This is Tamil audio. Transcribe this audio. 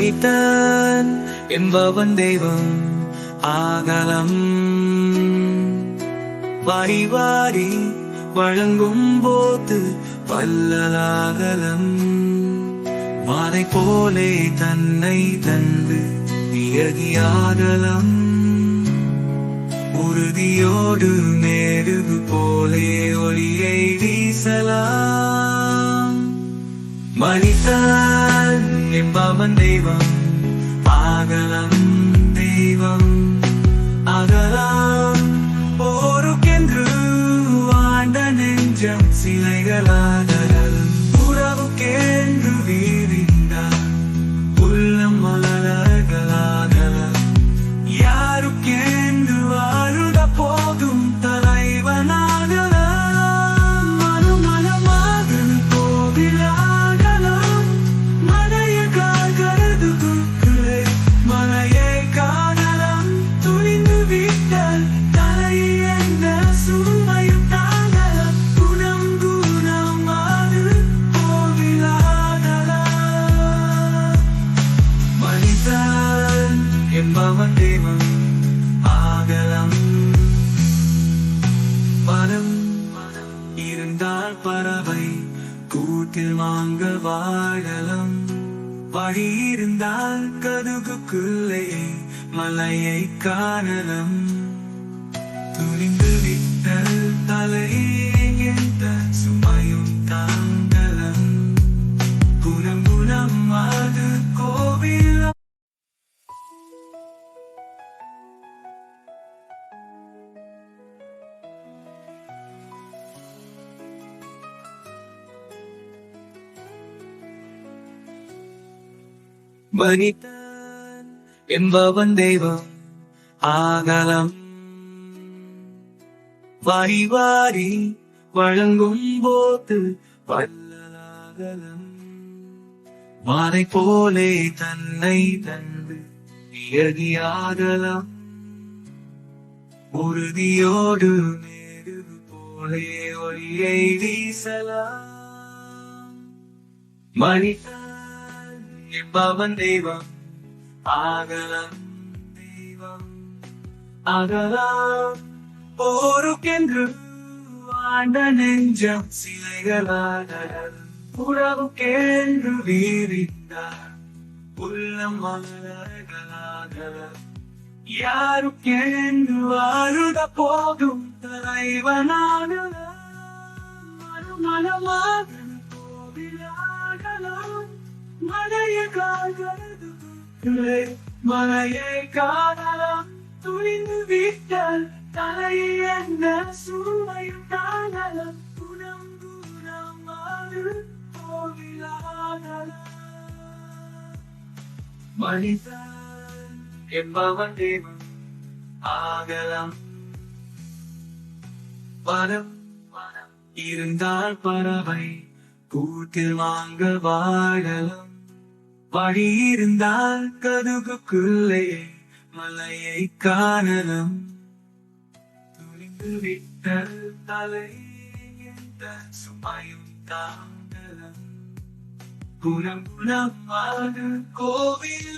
மனிதன் என்பவன் தெய்வம் ஆகலம் வாரி வாரி வழங்கும் போது வல்லலாகலம் மாலை போலே தன்னை தந்து நியதியாகலம் உறுதியோடு நேருகு போலே ஒளியை வீசலாம் மனிதன் என்பவன் தெய்வம் ஆகலம் தெய்வம் அகலாம் போருக்கென்று வாழ்ந்த நெஞ்சம் சிலைகளாதல் உறவுக்கென்று வீரிந்தார் உள்ளம் மலர்களாகலாம் யாருக்கென்று வாழுத போதும் தலைவனாகலாம் மனமனமாக கோவிலாகலாம் மனைய காகரது குக்களே மலையை காணலாம் துணிந்து விட்டால் தலை என்ற சுமையும் தாங்கலாம் குணம் குணமாது கோவிலாகலாம் மனிதன் என்பவன் தெய்வம் ஆகலம் மனம் இருந்தால் பறவை கூட்டில் வாங்க வாழலாம் வழி இருந்தால் கதுகுக்குள்ளே மலையை காணலாம் துணிந்து விட்டல் தலையே எந்த சுமையும் தாங்கலம் குணம் குணம் அது கோவில் மனிதன் என்பவன் தெய்வம் ஆகலம் வாரி வாரி வழங்கும் போது வல்லலாகலம் மாலை போலே தன்னை தந்து நியதியாகலம் உறுதியோடு நேருது போலே ஒளியை வீசலாம் மனிதன் என்பவன் தெய்வம் ஆகலம் தெய்வம் அகலாம் போருக்கென்று வாழ்ந்த நெஞ்சம் சிலைகளாதல் உறவுக்கென்று வீரிந்தார் உள்ளம் மலர்களாகலாம் யாருக்கென்று வாழுத போதும் தலைவனாகலாம் மனமனமாக கோவிலாகலாம் மலையை காணலாம் துணிந்து விட்டால் தலையை என்ன சுமையும் தாங்கலாம் குணம் குணமாது கோவிலாகலாம் மனிதன் என்பவன் தெய்வம் ஆகலம் மனம் இருந்தால் பறவை கூட்டில் வாங்க வாழலாம் வழி இருந்தால் கதுகுக்குள்ளே மலையை காணலாம் துணிந்து விட்டல் தலை எந்த சுமையும் தாங்கலாம் குணம் குணமாக கோவில்